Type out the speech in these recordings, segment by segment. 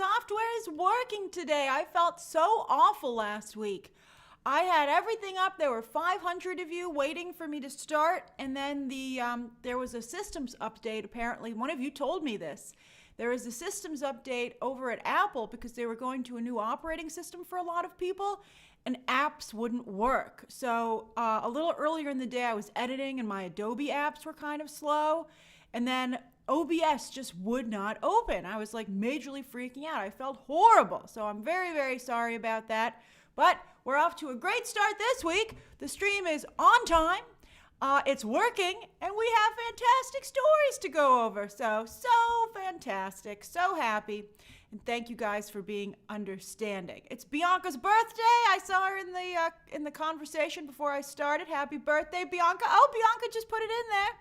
software is working today. I felt so awful last week. I had everything up. There were 500 of you waiting for me to start. And then there was a systems update. Apparently, one of you told me this. There was a systems update over at Apple because they were going to a new operating system for a lot of people, and apps wouldn't work. So a little earlier in the day, I was editing, and my Adobe apps were kind of slow. And then OBS just would not open. I was like majorly freaking out. I felt horrible. So I'm very, very sorry about that. But we're off to a great start this week. The stream is on time. It's working, and we have fantastic stories to go over. So fantastic, so happy. And thank you guys for being understanding. It's Bianca's birthday. I saw her in the conversation before I started. Happy birthday, Bianca. Oh, Bianca just put it in there.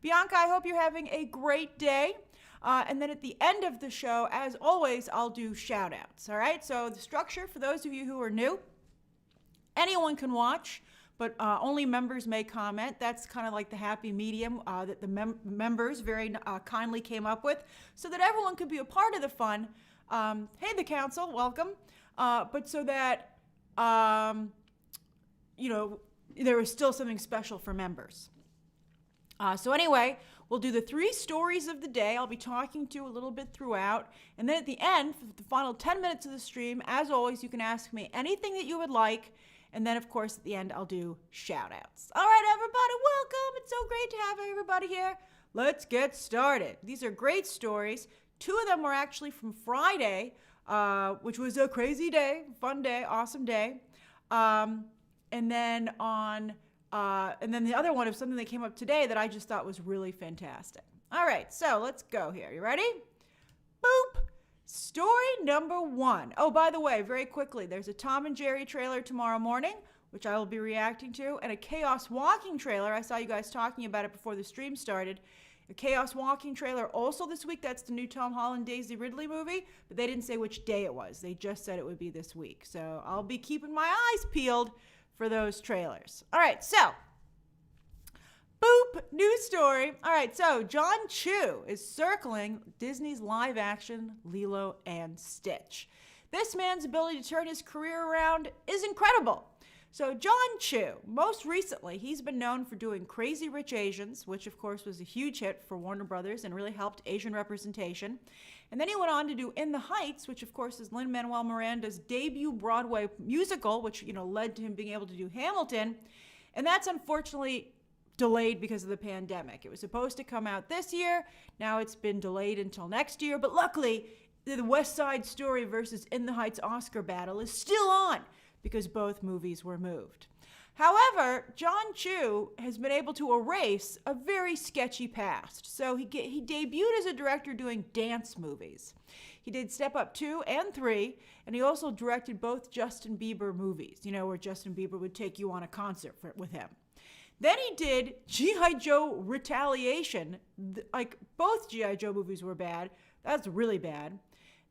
Bianca, I hope you're having a great day. And then at the end of the show, as always, I'll do shout outs. All right. So the structure, for those of you who are new, anyone can watch, but only members may comment. That's kind of like the happy medium that the members very kindly came up with so that everyone could be a part of the fun. Hey, the council, welcome. But so that, there is still something special for members. So anyway, we'll do the 3 stories of the day. I'll be talking to a little bit throughout. And then at the end, for the final 10 minutes of the stream, as always, you can ask me anything that you would like. And then, of course, at the end, I'll do shout-outs. All right, everybody, welcome. It's so great to have everybody here. Let's get started. These are great stories. 2 of them were actually from Friday, which was a crazy day, fun day, awesome day. And then the other one is something that came up today that I just thought was really fantastic. All right, so let's go here. You ready? Boop. Story number 1. Oh, by the way, very quickly, there's a Tom and Jerry trailer tomorrow morning, which I will be reacting to, and a Chaos Walking trailer. I saw you guys talking about it before the stream started. A Chaos Walking trailer also this week. That's the new Tom Holland Daisy Ridley movie, but they didn't say which day it was. They just said it would be this week. So I'll be keeping my eyes peeled for those trailers. All right, so boop, news story. All right, so Jon Chu is circling Disney's live-action Lilo and Stitch. This man's ability to turn his career around is incredible. So Jon Chu, most recently, he's been known for doing Crazy Rich Asians, which of course was a huge hit for Warner Brothers and really helped Asian representation. And then he went on to do In the Heights, which of course is Lin-Manuel Miranda's debut Broadway musical, which led to him being able to do Hamilton. And that's unfortunately delayed because of the pandemic. It was supposed to come out this year. Now it's been delayed until next year. But luckily, the West Side Story versus In the Heights Oscar battle is still on because both movies were moved. However, Jon Chu has been able to erase a very sketchy past. So he debuted as a director doing dance movies. He did Step Up 2 and 3, and he also directed both Justin Bieber movies, where Justin Bieber would take you on a concert with him. Then he did G.I. Joe Retaliation. Both G.I. Joe movies were bad. That's really bad.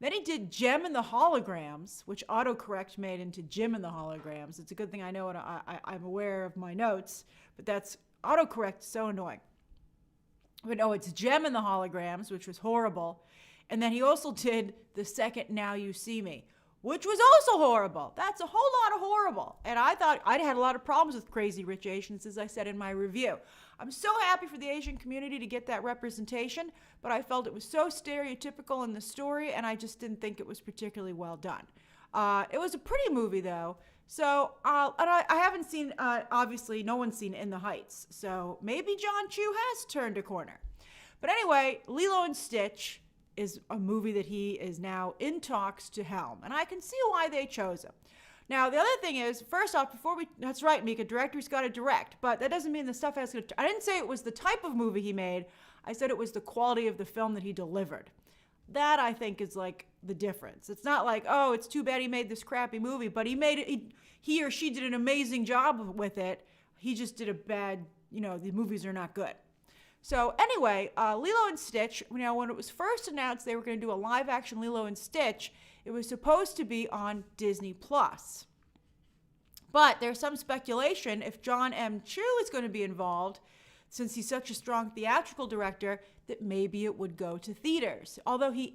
Then he did Gem and the Holograms, which autocorrect made into Jim and the Holograms. It's a good thing I know it. I'm aware of my notes, but that's autocorrect so annoying. But no, it's Gem and the Holograms, which was horrible. And then he also did the second Now You See Me, which was also horrible. That's a whole lot of horrible. And I thought I'd had a lot of problems with Crazy Rich Asians, as I said in my review. I'm so happy for the Asian community to get that representation, but I felt it was so stereotypical in the story, and I just didn't think it was particularly well done. It was a pretty movie, though. So, and I haven't seen, obviously, no one's seen In the Heights. So maybe Jon Chu has turned a corner. But anyway, Lilo and Stitch is a movie that he is now in talks to helm. And I can see why they chose him. Now, the other thing is, first off, that's right, Mika, director's got to direct, but that doesn't mean the stuff has to, I didn't say it was the type of movie he made. I said it was the quality of the film that he delivered. That, I think, is like the difference. It's not like, oh, it's too bad he made this crappy movie, but he or she did an amazing job with it. He just did a bad, the movies are not good. So anyway, Lilo and Stitch, when it was first announced they were going to do a live-action Lilo and Stitch, it was supposed to be on Disney+. But there's some speculation if Jon M Chu is going to be involved, since he's such a strong theatrical director, that maybe it would go to theaters. Although he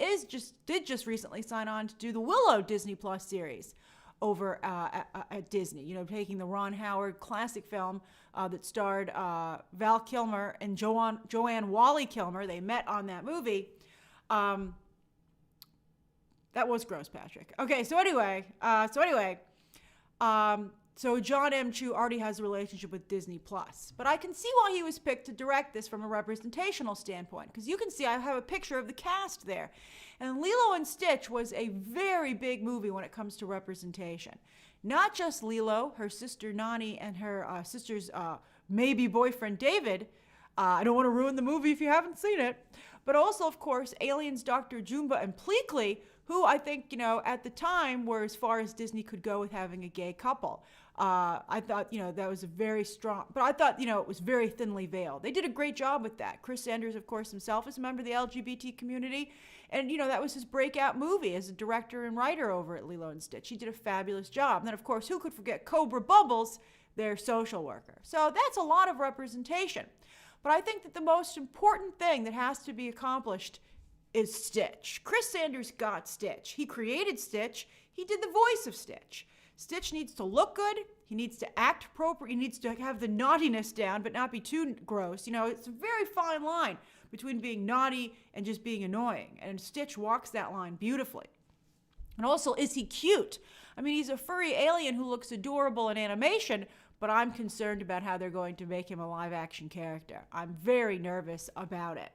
did just recently sign on to do the Willow Disney Plus series over at Disney, taking the Ron Howard classic film that starred Val Kilmer and Joanne Wally Kilmer. They met on that movie. That was gross, Patrick. Okay, so anyway, so Jon M Chu already has a relationship with Disney Plus, but I can see why he was picked to direct this from a representational standpoint, because you can see I have a picture of the cast there. And Lilo and Stitch was a very big movie when it comes to representation. Not just Lilo, her sister Nani, and her sister's maybe boyfriend David. I don't want to ruin the movie if you haven't seen it. But also, of course, aliens Dr. Jumba and Pleakley, who I think, at the time were as far as Disney could go with having a gay couple. I thought, that was a very strong, but I thought, it was very thinly veiled. They did a great job with that. Chris Sanders, of course, himself is a member of the LGBT community. And, that was his breakout movie as a director and writer over at Lilo and Stitch. He did a fabulous job. And then, of course, who could forget Cobra Bubbles, their social worker? So that's a lot of representation. But I think that the most important thing that has to be accomplished is Stitch. Chris Sanders got Stitch. He created Stitch. He did the voice of Stitch. Stitch needs to look good. He needs to act appropriate. He needs to have the naughtiness down, but not be too gross. It's a very fine line between being naughty and just being annoying. And Stitch walks that line beautifully. And also, is he cute? I mean, he's a furry alien who looks adorable in animation, but I'm concerned about how they're going to make him a live-action character. I'm very nervous about it.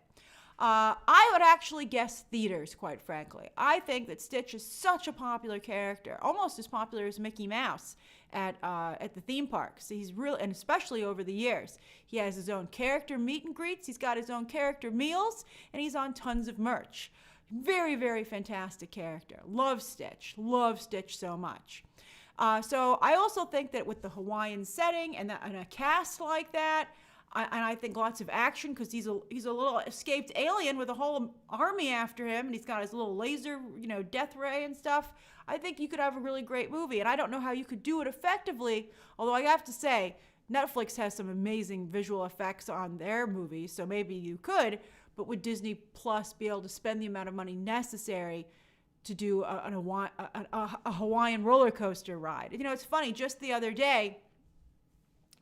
I would actually guess theaters, quite frankly. I think that Stitch is such a popular character, almost as popular as Mickey Mouse at the theme parks. He's really, and especially over the years, he has his own character meet and greets. He's got his own character meals, and he's on tons of merch. Very, very fantastic character. Love Stitch so much. So I also think that with the Hawaiian setting and a cast like that, and I think lots of action, because he's a little escaped alien with a whole army after him, and he's got his little laser, death ray and stuff. I think you could have a really great movie, and I don't know how you could do it effectively, although I have to say, Netflix has some amazing visual effects on their movies, so maybe you could, but would Disney Plus be able to spend the amount of money necessary to do a Hawaiian roller coaster ride? It's funny, just the other day,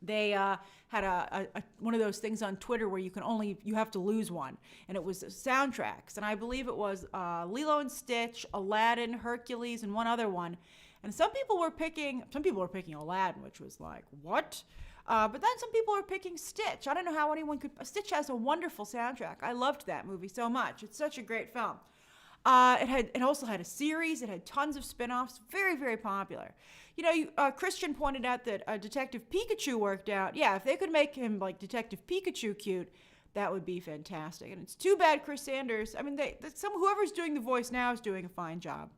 they had one of those things on Twitter where you have to lose one, and it was soundtracks, and I believe it was Lilo and Stitch, Aladdin, Hercules, and one other one. And some people were picking Aladdin, which was like, what? But then some people were picking Stitch. I don't know how anyone could. Stitch has a wonderful soundtrack. I loved that movie so much. It's such a great film. It also had a series. It had tons of spin-offs. Very, very popular. Christian pointed out that Detective Pikachu worked out. Yeah, if they could make him like Detective Pikachu cute, that would be fantastic. And it's too bad Chris Sanders. I mean, whoever's doing the voice now is doing a fine job.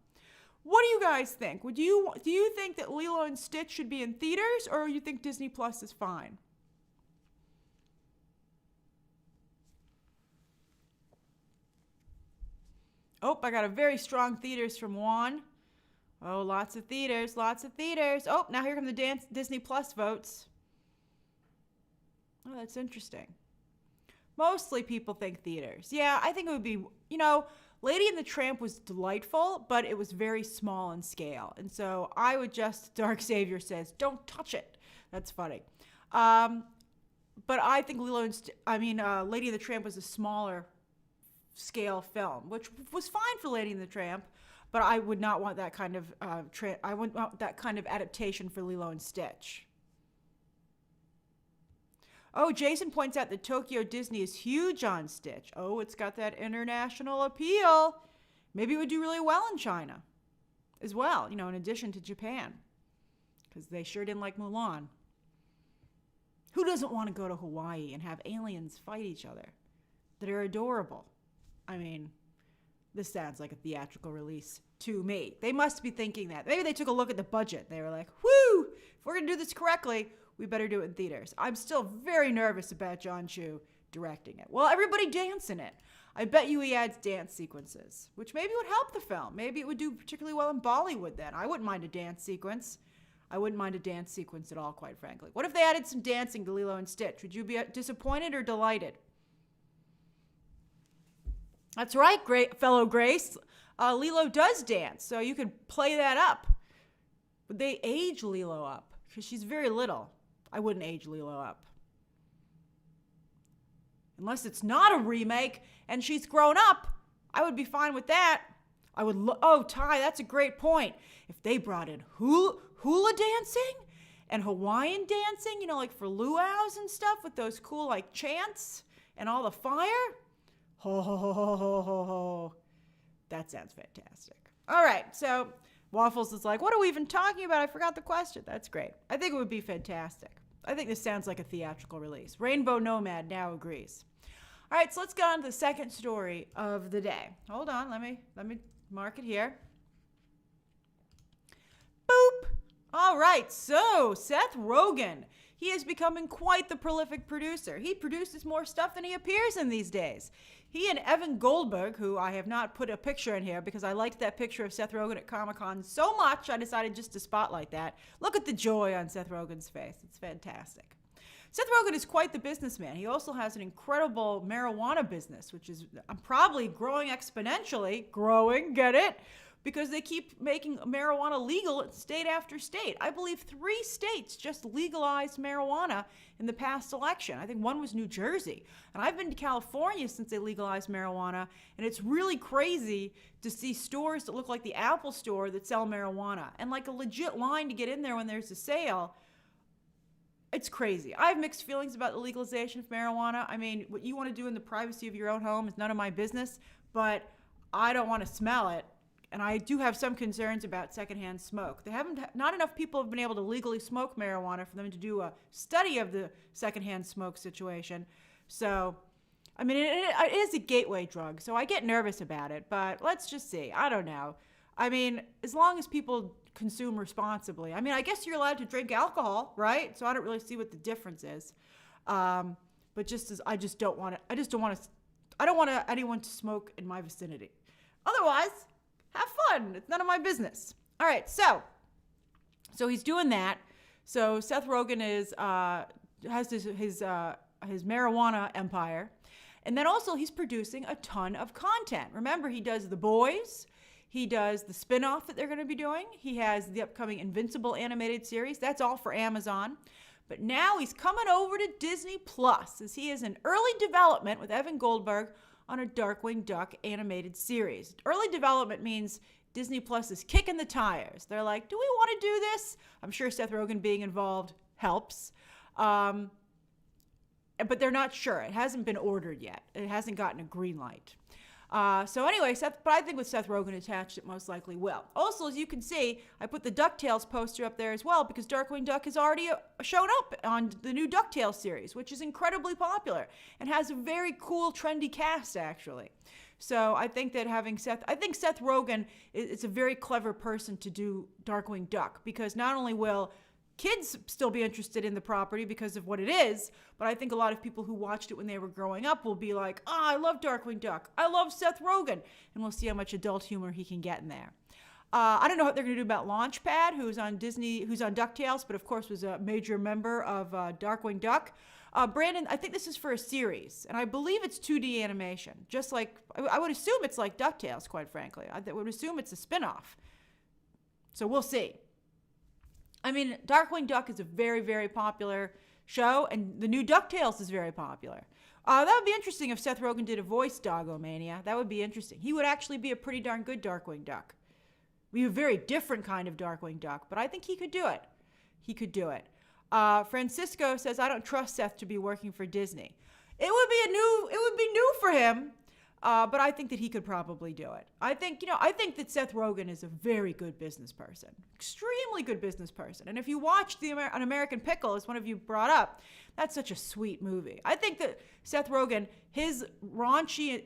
What do you guys think? Do you think that Lilo and Stitch should be in theaters, or you think Disney Plus is fine? Oh, I got a very strong theaters from Juan. Oh, lots of theaters. Oh, now here come the Disney Plus votes. Oh, that's interesting. Mostly people think theaters. Yeah, I think it would be, Lady and the Tramp was delightful, but it was very small in scale. And so I would just, Dark Savior says, don't touch it. That's funny. But I think Lady and the Tramp was a smaller scale film, which was fine for Lady and the Tramp, but I would not want that kind of I wouldn't want that kind of adaptation for Lilo and Stitch. Oh, Jason points out that Tokyo Disney is huge on Stitch. Oh, it's got that international appeal. Maybe it would do really well in China as well, in addition to Japan, because they sure didn't like Mulan. Who doesn't want to go to Hawaii and have aliens fight each other that are adorable? I mean, this sounds like a theatrical release to me. They must be thinking that. Maybe they took a look at the budget. They were like, whoo, if we're going to do this correctly, we better do it in theaters. I'm still very nervous about Jon Chu directing it. Well, everybody dance in it. I bet you he adds dance sequences, which maybe would help the film. Maybe it would do particularly well in Bollywood then. I wouldn't mind a dance sequence. I wouldn't mind a dance sequence at all, quite frankly. What if they added some dancing to Lilo and Stitch? Would you be disappointed or delighted? That's right, fellow Grace. Lilo does dance, so you could play that up. Would they age Lilo up? Because she's very little. I wouldn't age Lilo up. Unless it's not a remake and she's grown up, I would be fine with that. I would oh, Ty, that's a great point. If they brought in hula dancing and Hawaiian dancing, you know, like for luau's and stuff with those cool like chants and all the fire. Ho, ho, ho, ho, ho, ho, ho. That sounds fantastic. All right, so Waffles is like, what are we even talking about? I forgot the question. That's great. I think it would be fantastic. I think this sounds like a theatrical release. Rainbow Nomad now agrees. All right, so let's get on to the second story of the day. Hold on, let me mark it here. Boop. All right, so Seth Rogen. He is becoming quite the prolific producer. He produces more stuff than he appears in these days. He and Evan Goldberg, who I have not put a picture in here because I liked that picture of Seth Rogen at Comic-Con so much, I decided just to spotlight that. Look at the joy on Seth Rogen's face. It's fantastic. Seth Rogen is quite the businessman. He also has an incredible marijuana business, which is probably growing exponentially. Growing, get it? Because they keep making marijuana legal state after state. I believe 3 states just legalized marijuana in the past election. I think one was New Jersey. And I've been to California since they legalized marijuana, and it's really crazy to see stores that look like the Apple store that sell marijuana, and like a legit line to get in there when there's a sale. It's crazy. I have mixed feelings about the legalization of marijuana. I mean, what you want to do in the privacy of your own home is none of my business, but I don't want to smell it. And I do have some concerns about secondhand smoke. Not enough people have been able to legally smoke marijuana for them to do a study of the secondhand smoke situation. So, I mean, it is a gateway drug, so I get nervous about it. But let's just see. I don't know. I mean, as long as people consume responsibly. I mean, I guess you're allowed to drink alcohol, right? So I don't really see what the difference is. But I don't want anyone to smoke in my vicinity. Otherwise, have fun. It's none of my business. All right, so he's doing that. So Seth Rogen has his marijuana empire, and then also he's producing a ton of content. Remember, he does The Boys. He does the spinoff that they're going to be doing. He has the upcoming Invincible animated series. That's all for Amazon. But now he's coming over to Disney Plus, as he is in early development with Evan Goldberg on a Darkwing Duck animated series. Early development means Disney Plus is kicking the tires. They're like, do we want to do this? I'm sure Seth Rogen being involved helps. But they're not sure. It hasn't been ordered yet. It hasn't gotten a green light. So anyway, but I think with Seth Rogen attached, it most likely will. Also, as you can see, I put the DuckTales poster up there as well because Darkwing Duck has already shown up on the new DuckTales series, which is incredibly popular and has a very cool, trendy cast, actually. So I think that Seth Rogen is a very clever person to do Darkwing Duck because not only will kids still be interested in the property because of what it is, but I think a lot of people who watched it when they were growing up will be like, I love Darkwing Duck. I love Seth Rogen. And we'll see how much adult humor he can get in there. I don't know what they're going to do about Launchpad, who's on DuckTales, but of course was a major member of Darkwing Duck. Brandon, I think this is for a series, and I believe it's 2D animation. Just like, I would assume it's like DuckTales, quite frankly. I would assume it's a spinoff. So we'll see. I mean, Darkwing Duck is a very, very popular show, and the new DuckTales is very popular. That would be interesting if Seth Rogen did a voice Doggomania. That would be interesting. He would actually be a pretty darn good Darkwing Duck. Be a very different kind of Darkwing Duck, but I think he could do it. He could do it. Francisco says, I don't trust Seth to be working for Disney. It would be new for him. But I think that he could probably do it. I think that Seth Rogen is a very good business person, extremely good business person. And if you watch An American Pickle, as one of you brought up, that's such a sweet movie. I think that Seth Rogen, his raunchy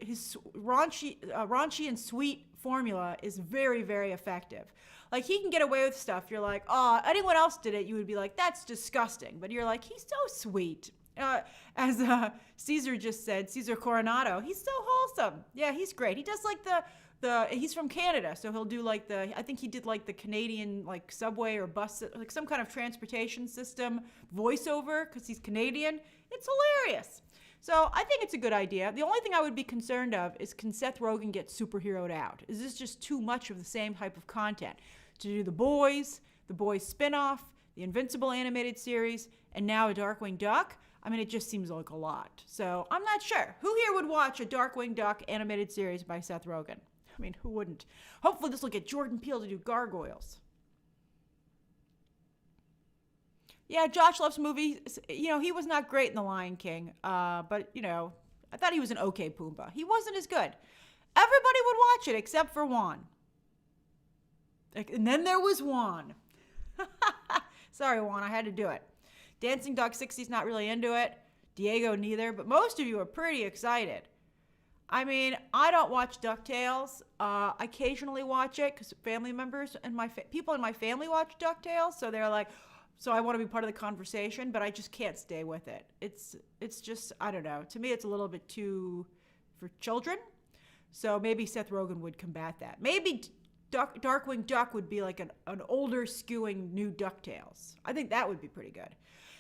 and sweet formula is very, very effective. Like, he can get away with stuff. You're like, anyone else did it, you would be like, that's disgusting. But you're like, he's so sweet. As Caesar just said, Caesar Coronado, he's so wholesome. Yeah, he's great. He does like he's from Canada, so he'll do like I think he did like the Canadian like subway or bus, like some kind of transportation system voiceover because he's Canadian. It's hilarious. So I think it's a good idea. The only thing I would be concerned of is, can Seth Rogen get superheroed out? Is this just too much of the same type of content? To do the Boys spinoff, the Invincible animated series, and now a Darkwing Duck? I mean, it just seems like a lot. So I'm not sure. Who here would watch a Darkwing Duck animated series by Seth Rogen? I mean, who wouldn't? Hopefully this will get Jordan Peele to do Gargoyles. Yeah, Josh loves movies. You know, he was not great in The Lion King, but, you know, I thought he was an okay Pumbaa. He wasn't as good. Everybody would watch it except for Juan. And then there was Juan. Sorry, Juan, I had to do it. Dancing Dog 60's not really into it. Diego neither, but most of you are pretty excited. I mean, I don't watch DuckTales. I occasionally watch it because family members and people in my family watch DuckTales, so they're like, so I want to be part of the conversation, but I just can't stay with it. It's just, I don't know. To me, it's a little bit too for children. So maybe Seth Rogen would combat that. Maybe Darkwing Duck would be like an older skewing new DuckTales. I think that would be pretty good.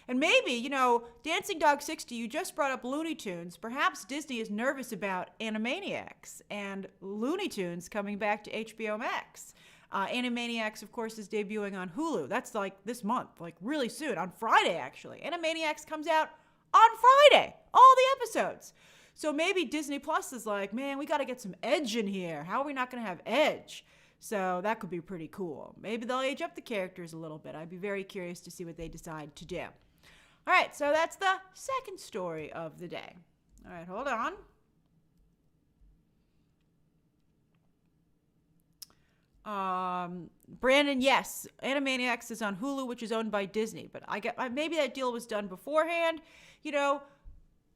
And maybe, you know, Dancing Dog 60, you just brought up Looney Tunes. Perhaps Disney is nervous about Animaniacs and Looney Tunes coming back to HBO Max. Animaniacs, of course, is debuting on Hulu. That's like this month, like really soon, on Friday, actually. Animaniacs comes out on Friday, all the episodes. So maybe Disney Plus is like, man, we got to get some edge in here. How are we not going to have edge? So that could be pretty cool. Maybe they'll age up the characters a little bit. I'd be very curious to see what they decide to do. All right, so that's the second story of the day. All right, hold on. Brandon, yes, Animaniacs is on Hulu, which is owned by Disney, but maybe that deal was done beforehand. You know,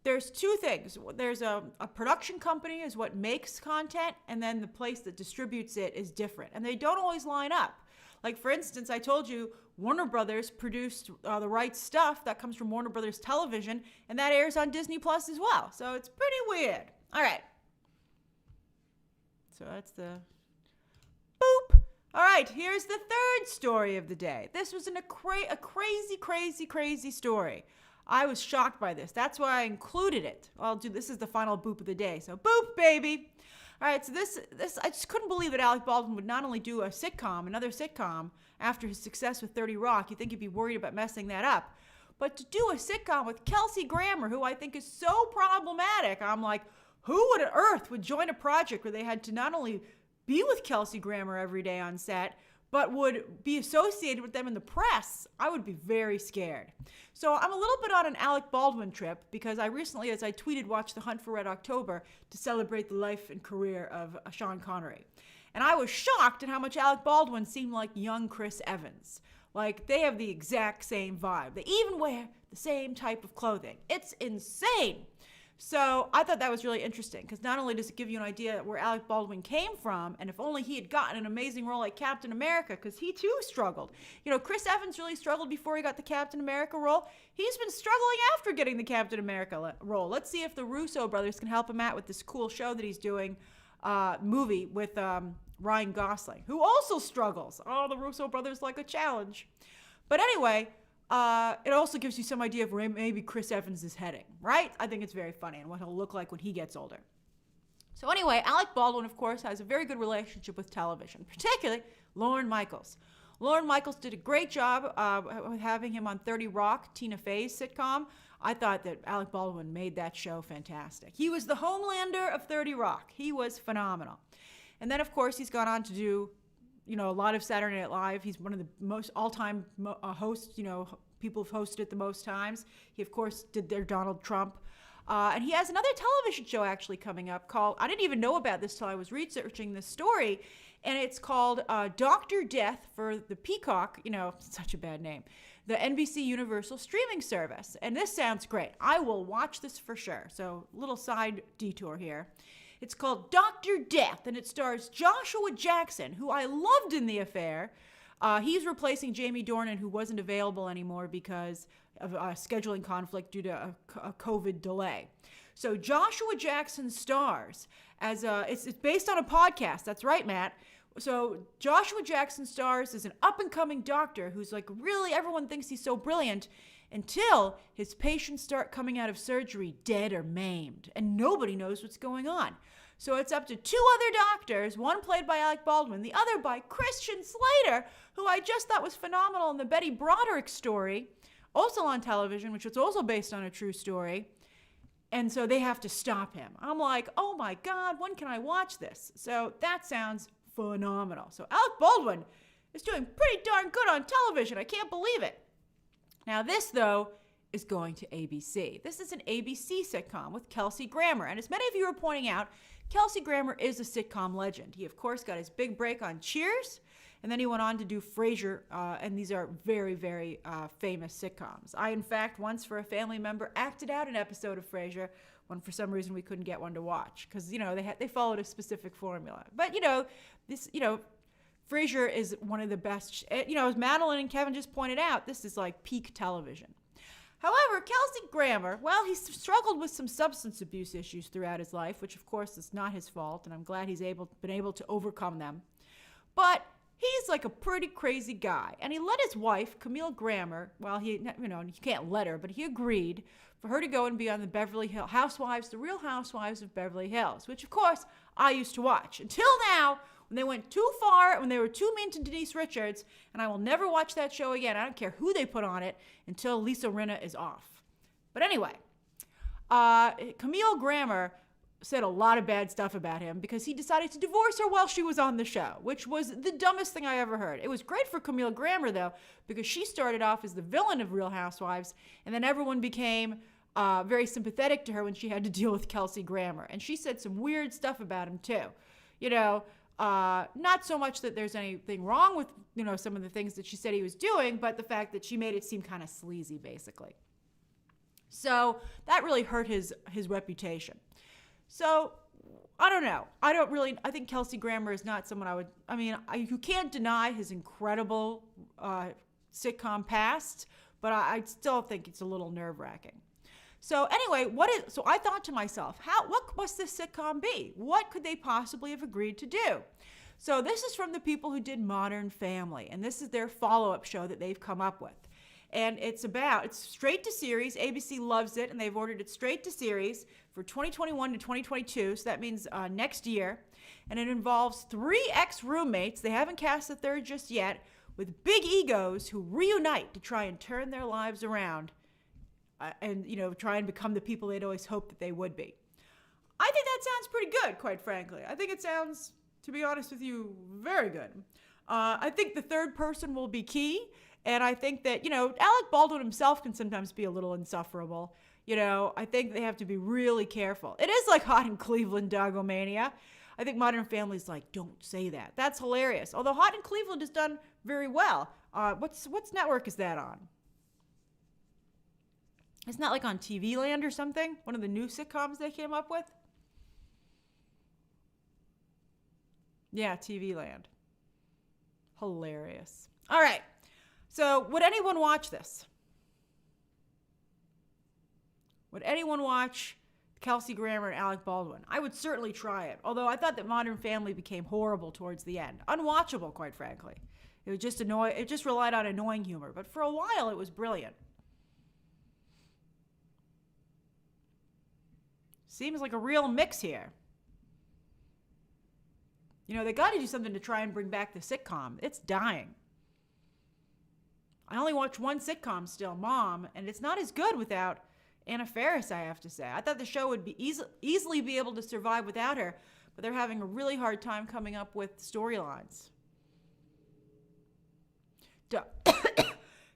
there's two things. There's a production company is what makes content, and then the place that distributes it is different, and they don't always line up. Like, for instance, I told you Warner Brothers produced The Right Stuff. That comes from Warner Brothers Television, and that airs on Disney Plus as well. So it's pretty weird. All right. So that's the boop. All right, here's the third story of the day. This was a crazy story. I was shocked by this. That's why I included it. This is the final boop of the day. So boop, baby. All right, so this I just couldn't believe that Alec Baldwin would not only do another sitcom after his success with 30 Rock. You'd think he'd be worried about messing that up. But to do a sitcom with Kelsey Grammer, who I think is so problematic, I'm like, who on earth would join a project where they had to not only be with Kelsey Grammer every day on set, but would be associated with them in the press? I would be very scared. So I'm a little bit on an Alec Baldwin trip because I recently, as I tweeted, watched The Hunt for Red October to celebrate the life and career of Sean Connery. And I was shocked at how much Alec Baldwin seemed like young Chris Evans. Like, they have the exact same vibe. They even wear the same type of clothing. It's insane. So I thought that was really interesting because not only does it give you an idea where Alec Baldwin came from, and if only he had gotten an amazing role like Captain America, because he too struggled. You know, Chris Evans really struggled before he got the Captain America role. He's been struggling after getting the Captain America role. Let's see if the Russo brothers can help him out with this cool show that he's doing, movie with Ryan Gosling, who also struggles. Oh, the Russo brothers like a challenge. But anyway, it also gives you some idea of where maybe Chris Evans is heading, right? I think it's very funny and what he'll look like when he gets older. So anyway, Alec Baldwin, of course, has a very good relationship with television, particularly Lorne Michaels. Lorne Michaels did a great job having him on 30 Rock, Tina Fey's sitcom. I thought that Alec Baldwin made that show fantastic. He was the Homelander of 30 Rock. He was phenomenal. And then, of course, he's gone on to do, you know, a lot of Saturday Night Live. He's one of the most all-time hosts, you know, people have hosted it the most times. He, of course, did their Donald Trump. And he has another television show actually coming up called, I didn't even know about this till I was researching this story, and it's called Dr. Death for the Peacock, you know, such a bad name, the NBC Universal streaming service. And this sounds great. I will watch this for sure. So little side detour here. It's called Dr. Death, and it stars Joshua Jackson, who I loved in The Affair. He's replacing Jamie Dornan, who wasn't available anymore because of a scheduling conflict due to a COVID delay. So Joshua Jackson stars as it's based on a podcast. That's right, Matt. So Joshua Jackson stars as an up-and-coming doctor who's like really, everyone thinks he's so brilliant until his patients start coming out of surgery dead or maimed, and nobody knows what's going on. So it's up to two other doctors, one played by Alec Baldwin, the other by Christian Slater, who I just thought was phenomenal in the Betty Broderick story, also on television, which was also based on a true story. And so they have to stop him. I'm like, oh my God, when can I watch this? So that sounds phenomenal. So Alec Baldwin is doing pretty darn good on television. I can't believe it. Now this, though, is going to ABC. This is an ABC sitcom with Kelsey Grammer. And as many of you are pointing out, Kelsey Grammer is a sitcom legend. He, of course, got his big break on Cheers, and then he went on to do Frasier, and these are very, very famous sitcoms. I, in fact, once for a family member, acted out an episode of Frasier when for some reason we couldn't get one to watch because, they followed a specific formula. But, Frasier is one of the best. As Madeline and Kevin just pointed out, this is like peak television. However, Kelsey Grammer, well, he's struggled with some substance abuse issues throughout his life, which of course is not his fault, and I'm glad he's been able to overcome them. But he's like a pretty crazy guy, and he let his wife, Camille Grammer, well, you can't let her, but he agreed for her to go and be on the Beverly Hills Housewives, the Real Housewives of Beverly Hills, which of course I used to watch until now. When they went too far, when they were too mean to Denise Richards, and I will never watch that show again. I don't care who they put on it until Lisa Rinna is off. But anyway, Camille Grammer said a lot of bad stuff about him because he decided to divorce her while she was on the show, which was the dumbest thing I ever heard. It was great for Camille Grammer, though, because she started off as the villain of Real Housewives, and then everyone became very sympathetic to her when she had to deal with Kelsey Grammer. And she said some weird stuff about him, too. Not so much that there's anything wrong with, some of the things that she said he was doing, but the fact that she made it seem kind of sleazy, basically. So that really hurt his reputation. So I don't know. I think Kelsey Grammer is not someone you can't deny his incredible sitcom past, but I still think it's a little nerve-wracking. So anyway, so I thought to myself, what must this sitcom be? What could they possibly have agreed to do? So this is from the people who did Modern Family, and this is their follow-up show that they've come up with. And it's straight to series. ABC loves it, and they've ordered it straight to series for 2021 to 2022, so that means next year. And it involves 3 ex-roommates, they haven't cast the third just yet, with big egos who reunite to try and turn their lives around. And try and become the people they'd always hoped that they would be. I think that sounds pretty good, quite frankly. I think it sounds, to be honest with you, very good. I think the third person will be key, and I think that, Alec Baldwin himself can sometimes be a little insufferable. I think they have to be really careful. It is like Hot in Cleveland, Doggomania. I think Modern Family's like, don't say that. That's hilarious. Although Hot in Cleveland has done very well. What's network is that on? Isn't that like on TV Land or something? One of the new sitcoms they came up with? Yeah, TV Land. Hilarious. All right. So would anyone watch this? Would anyone watch Kelsey Grammer and Alec Baldwin? I would certainly try it. Although I thought that Modern Family became horrible towards the end. Unwatchable, quite frankly. It was just it just relied on annoying humor. But for a while, it was brilliant. Seems like a real mix here. They got to do something to try and bring back the sitcom. It's dying. I only watch one sitcom still, Mom, and it's not as good without Anna Faris, I have to say. I thought the show would be easily be able to survive without her, but they're having a really hard time coming up with storylines.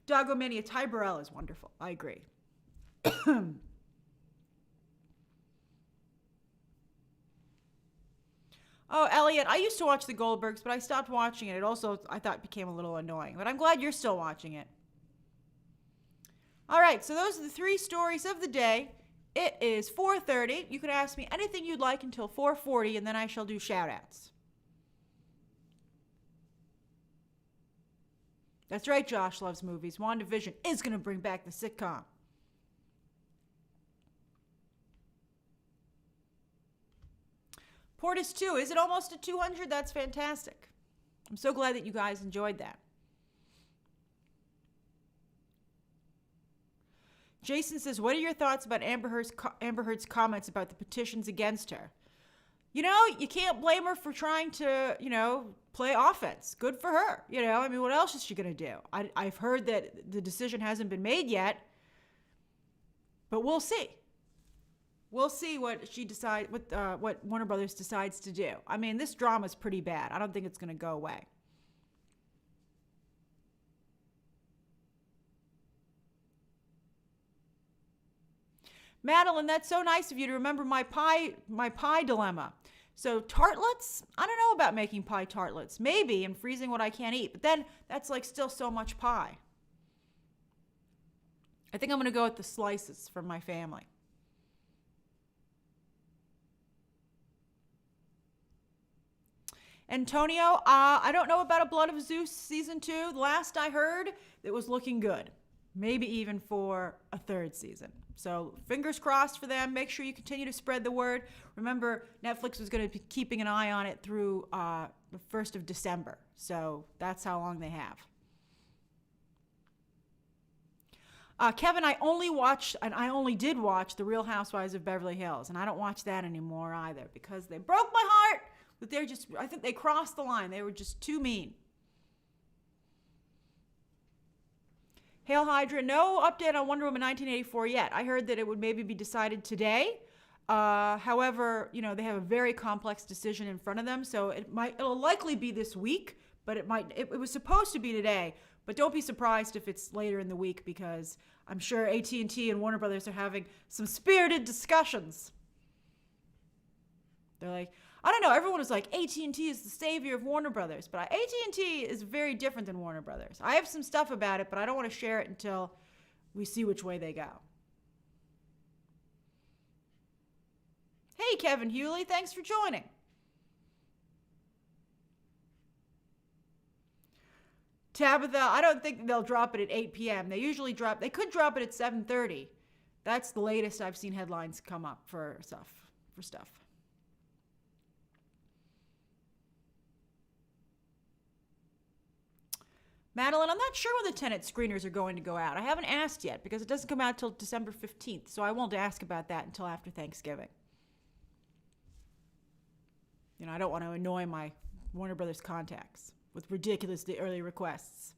Doggomania, Ty Burrell is wonderful. I agree. Oh, Elliot, I used to watch the Goldbergs, but I stopped watching it. It also, I thought, became a little annoying. But I'm glad you're still watching it. All right, so those are the 3 stories of the day. It is 4:30. You can ask me anything you'd like until 4:40, and then I shall do shout-outs. That's right, Josh loves movies. WandaVision is going to bring back the sitcom. Portis 2, is it almost at 200? That's fantastic. I'm so glad that you guys enjoyed that. Jason says, what are your thoughts about Amber Heard's comments about the petitions against her? You know, you can't blame her for trying to, play offense. Good for her. I mean, what else is she going to do? I've heard that the decision hasn't been made yet, but we'll see. We'll see what she decides, what Warner Brothers decides to do. I mean, this drama is pretty bad. I don't think it's going to go away. Madeline, that's so nice of you to remember my pie dilemma. So tartlets, I don't know about making pie tartlets. Maybe, and freezing what I can't eat. But then that's like still so much pie. I think I'm going to go with the slices from my family. Antonio, I don't know about a Blood of Zeus season 2. The last I heard, it was looking good. Maybe even for a third season. So fingers crossed for them. Make sure you continue to spread the word. Remember, Netflix was going to be keeping an eye on it through the 1st of December. So that's how long they have. Kevin, I only did watch The Real Housewives of Beverly Hills. And I don't watch that anymore either because they broke my heart. But I think they crossed the line. They were just too mean. Hail Hydra, no update on Wonder Woman 1984 yet. I heard that it would maybe be decided today. However, they have a very complex decision in front of them, so it'll likely be this week, but it was supposed to be today. But don't be surprised if it's later in the week because I'm sure AT&T and Warner Brothers are having some spirited discussions. They're like, I don't know, everyone was like, AT&T is the savior of Warner Brothers, but AT&T is very different than Warner Brothers. I have some stuff about it, but I don't want to share it until we see which way they go. Hey, Kevin Hewley, thanks for joining. Tabitha, I don't think they'll drop it at 8 p.m. They could drop it at 7:30. That's the latest I've seen headlines come up for stuff. Madeline, I'm not sure when the Tenet screeners are going to go out. I haven't asked yet because it doesn't come out till December 15th, so I won't ask about that until after Thanksgiving. I don't want to annoy my Warner Brothers contacts with ridiculously early requests.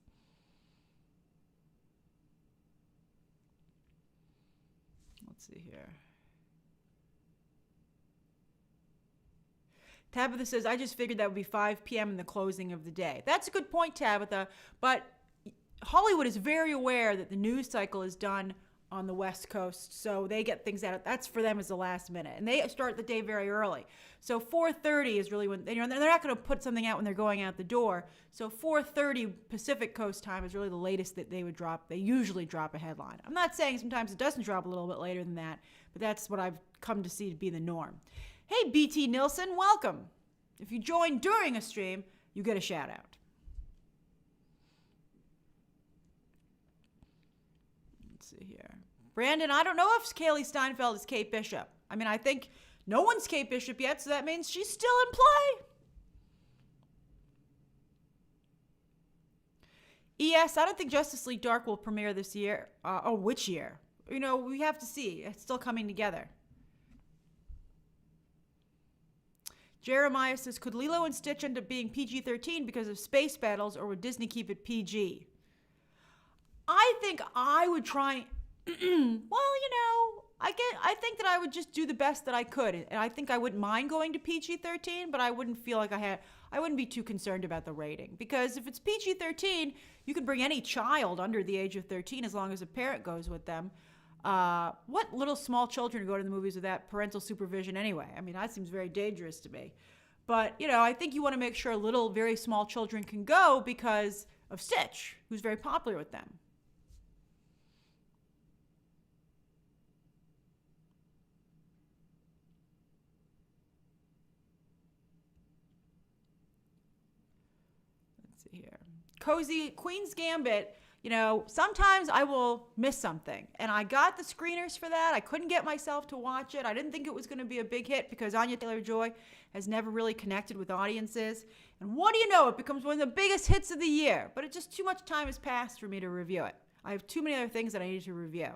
Let's see here. Tabitha says, I just figured that would be 5 p.m. in the closing of the day. That's a good point, Tabitha, but Hollywood is very aware that the news cycle is done on the West Coast, so they get things out. That's for them as the last minute, and they start the day very early. So 4:30 is really when, they're not going to put something out when they're going out the door. So 4:30 Pacific Coast time is really the latest that they would drop. They usually drop a headline. I'm not saying sometimes it doesn't drop a little bit later than that, but that's what I've come to see to be the norm. Hey, BT Nilsson, welcome. If you join during a stream, you get a shout out. Let's see here. Brandon, I don't know if Kaylee Steinfeld is Kate Bishop. I mean, I think no one's Kate Bishop yet, so that means she's still in play. ES, I don't think Justice League Dark will premiere this year. Which year? We have to see. It's still coming together. Jeremiah says, could Lilo and Stitch end up being PG-13 because of space battles, or would Disney keep it PG? I think I would try. I think that I would just do the best that I could. And I think I wouldn't mind going to PG-13, but I wouldn't feel like I wouldn't be too concerned about the rating. Because if it's PG-13, you can bring any child under the age of 13 as long as a parent goes with them. What little small children go to the movies without parental supervision anyway? I mean, that seems very dangerous to me. But, I think you want to make sure little, very small children can go because of Stitch, who's very popular with them. Let's see here. Cozy Queen's Gambit, sometimes I will miss something. And I got the screeners for that. I couldn't get myself to watch it. I didn't think it was going to be a big hit because Anya Taylor-Joy has never really connected with audiences. And what do you know? It becomes one of the biggest hits of the year. But it's just too much time has passed for me to review it. I have too many other things that I need to review.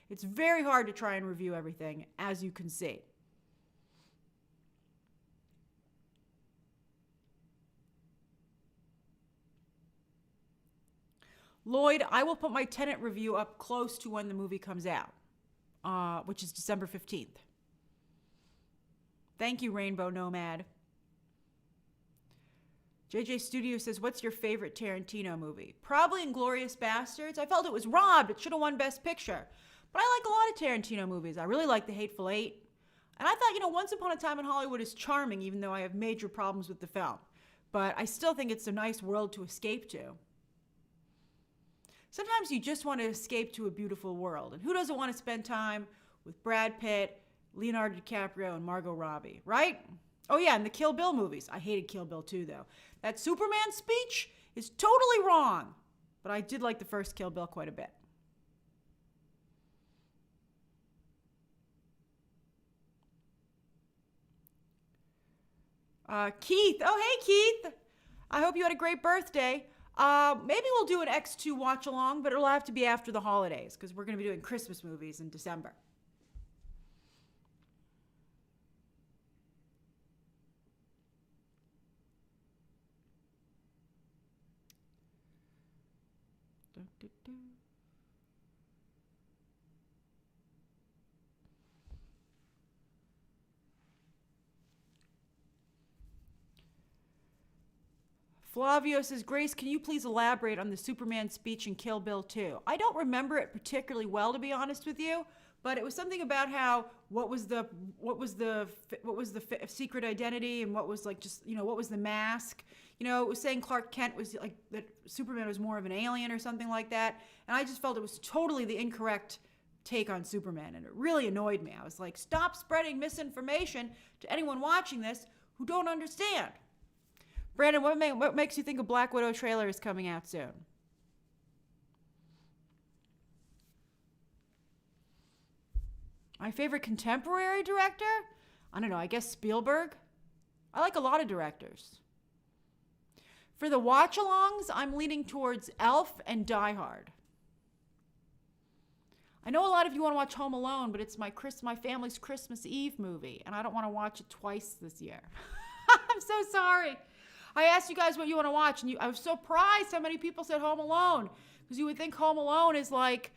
It's very hard to try and review everything, as you can see. Lloyd, I will put my Tenet review up close to when the movie comes out, which is December 15th. Thank you, Rainbow Nomad. JJ Studio says, what's your favorite Tarantino movie? Probably Inglourious Bastards. I felt it was robbed. It should have won Best Picture. But I like a lot of Tarantino movies. I really like The Hateful Eight. And I thought, Once Upon a Time in Hollywood is charming, even though I have major problems with the film. But I still think it's a nice world to escape to. Sometimes you just want to escape to a beautiful world. And who doesn't want to spend time with Brad Pitt, Leonardo DiCaprio, and Margot Robbie, right? Oh yeah, and the Kill Bill movies. I hated Kill Bill 2, though. That Superman speech is totally wrong. But I did like the first Kill Bill quite a bit. Keith. Oh, hey, Keith. I hope you had a great birthday. Maybe we'll do an X2 watch along, but it'll have to be after the holidays because we're going to be doing Christmas movies in December. Flavio says, Grace, can you please elaborate on the Superman speech in Kill Bill 2? I don't remember it particularly well, to be honest with you, but it was something about how what was the secret identity and what was what was the mask? It was saying Clark Kent was like that Superman was more of an alien or something like that, and I just felt it was totally the incorrect take on Superman, and it really annoyed me. I was like, stop spreading misinformation to anyone watching this who don't understand. Brandon, what makes you think a Black Widow trailer is coming out soon? My favorite contemporary director? I don't know, I guess Spielberg. I like a lot of directors. For the watch-alongs, I'm leaning towards Elf and Die Hard. I know a lot of you want to watch Home Alone, but it's my family's Christmas Eve movie, and I don't want to watch it twice this year. I'm so sorry. I asked you guys what you want to watch, and I was so surprised how many people said Home Alone, because you would think Home Alone is like,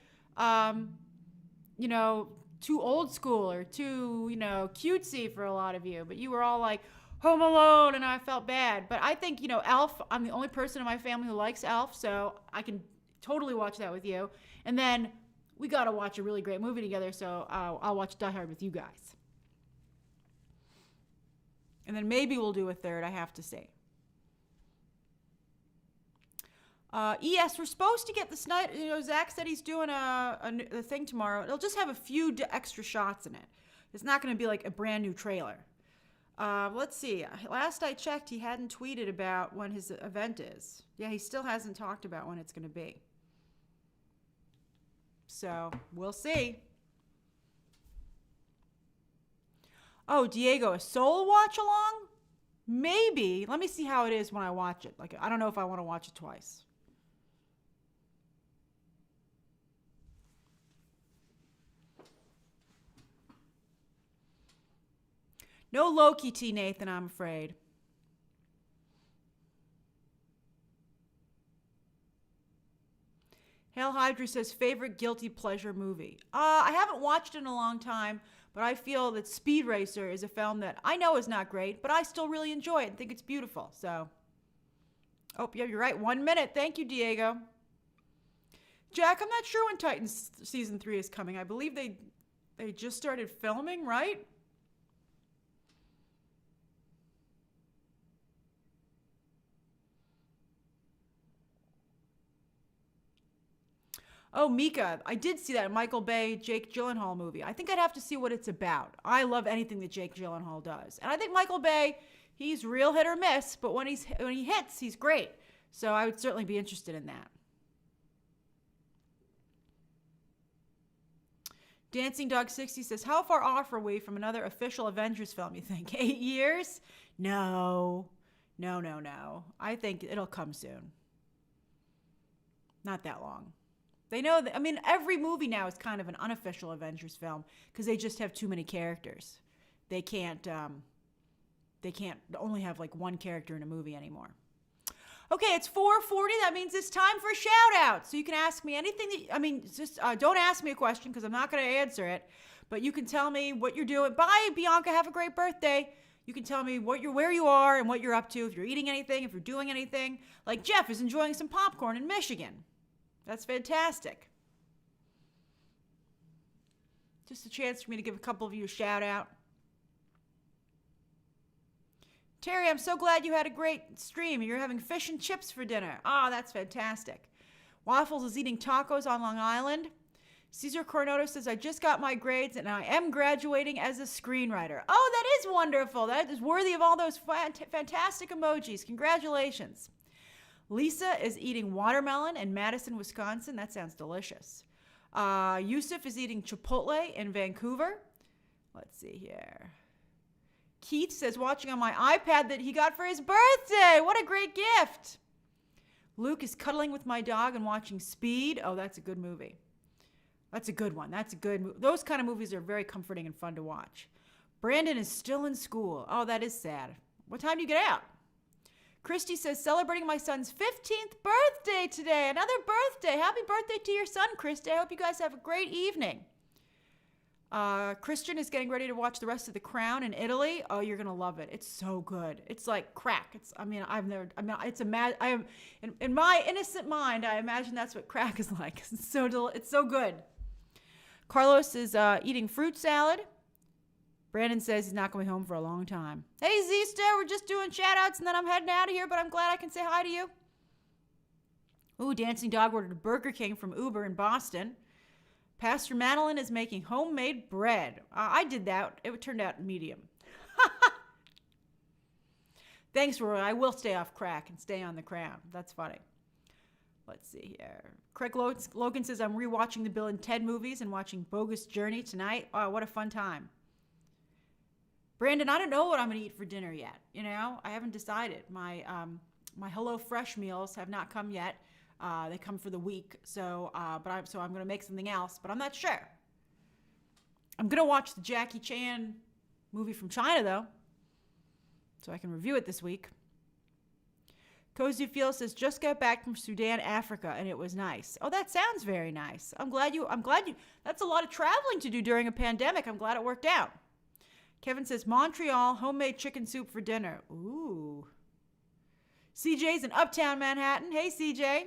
too old school or too, cutesy for a lot of you, but you were all like, Home Alone, and I felt bad. But I think, Elf, I'm the only person in my family who likes Elf, so I can totally watch that with you. And then we got to watch a really great movie together, so I'll watch Die Hard with you guys. And then maybe we'll do a third, I have to say. ES, we're supposed to get the Snyder. Zach said he's doing a thing tomorrow. It'll just have a few extra shots in it. It's not going to be like a brand new trailer. Let's see. Last I checked, he hadn't tweeted about when his event is. Yeah, he still hasn't talked about when it's going to be. So we'll see. Oh, Diego, a Soul watch along? Maybe. Let me see how it is when I watch it. Like, I don't know if I want to watch it twice. No Loki tea, Nathan, I'm afraid. Hail Hydra says, favorite guilty pleasure movie. I haven't watched it in a long time, but I feel that Speed Racer is a film that I know is not great, but I still really enjoy it and think it's beautiful. So, oh, yeah, you're right. 1 minute. Thank you, Diego. Jack, I'm not sure when Titans Season 3 is coming. I believe they just started filming, right? Oh, Mika, I did see that Michael Bay, Jake Gyllenhaal movie. I think I'd have to see what it's about. I love anything that Jake Gyllenhaal does. And I think Michael Bay, he's real hit or miss, but when he hits, he's great. So I would certainly be interested in that. Dancing Dog 60 says, how far off are we from another official Avengers film, you think? 8 years? No. No. I think it'll come soon. Not that long. They know that, I mean, every movie now is kind of an unofficial Avengers film because they just have too many characters. They can't only have like one character in a movie anymore. Okay, it's 4:40. That means it's time for a shout out. So you can ask me anything just don't ask me a question because I'm not going to answer it. But you can tell me what you're doing. Bye, Bianca. Have a great birthday. You can tell me where you are and what you're up to. If you're eating anything, if you're doing anything. Like Jeff is enjoying some popcorn in Michigan. That's fantastic. Just a chance for me to give a couple of you a shout out. Terry, I'm so glad you had a great stream. You're having fish and chips for dinner. Oh, that's fantastic. Waffles is eating tacos on Long Island. Cesar Coronado says, I just got my grades and I am graduating as a screenwriter. Oh, that is wonderful. That is worthy of all those fantastic emojis. Congratulations. Lisa is eating watermelon in Madison, Wisconsin. That sounds delicious. Yusuf is eating Chipotle in Vancouver. Let's see here. Keith says, watching on my iPad that he got for his birthday. What a great gift. Luke is cuddling with my dog and watching Speed. Oh, that's a good movie. That's a good one. That's a good movie. Those kind of movies are very comforting and fun to watch. Brandon is still in school. Oh, that is sad. What time do you get out? Christy says, celebrating my son's 15th birthday today. Another birthday. Happy birthday to your son, Christy. I hope you guys have a great evening. Christian is getting ready to watch the rest of The Crown in Italy. Oh, you're gonna love it. It's so good. It's like crack. In my innocent mind, I imagine that's what crack is like. It's so good. Carlos is eating fruit salad. Brandon says he's not going home for a long time. Hey, Z-Star, we're just doing shout-outs and then I'm heading out of here, but I'm glad I can say hi to you. Ooh, Dancing Dog ordered a Burger King from Uber in Boston. Pastor Madeline is making homemade bread. I did that. It turned out medium. Thanks, Roy. I will stay off crack and stay on The Crown. That's funny. Let's see here. Craig Logan says, I'm rewatching the Bill and Ted movies and watching Bogus Journey tonight. Oh, what a fun time. Brandon, I don't know what I'm going to eat for dinner yet. You know, I haven't decided. My Hello Fresh meals have not come yet. They come for the week, so I'm going to make something else, but I'm not sure. I'm going to watch the Jackie Chan movie from China, though, so I can review it this week. Cozy Feel says, just got back from Sudan, Africa, and it was nice. Oh, that sounds very nice. I'm glad you, that's a lot of traveling to do during a pandemic. I'm glad it worked out. Kevin says, Montreal, homemade chicken soup for dinner. Ooh. CJ's in Uptown Manhattan. Hey, CJ.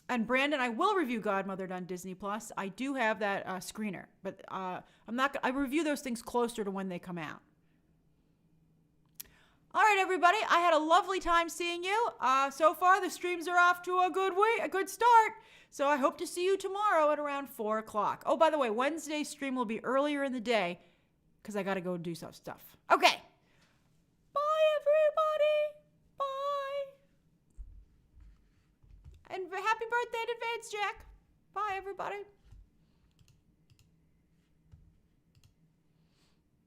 And Brandon, I will review Godmothered on Disney Plus. I do have that screener, but I review those things closer to when they come out. All right, everybody. I had a lovely time seeing you. So far, the streams are off to a good start. So I hope to see you tomorrow at around 4 o'clock. Oh, by the way, Wednesday's stream will be earlier in the day because I got to go do some stuff. Okay. Bye, everybody. Bye. And happy birthday in advance, Jack. Bye, everybody.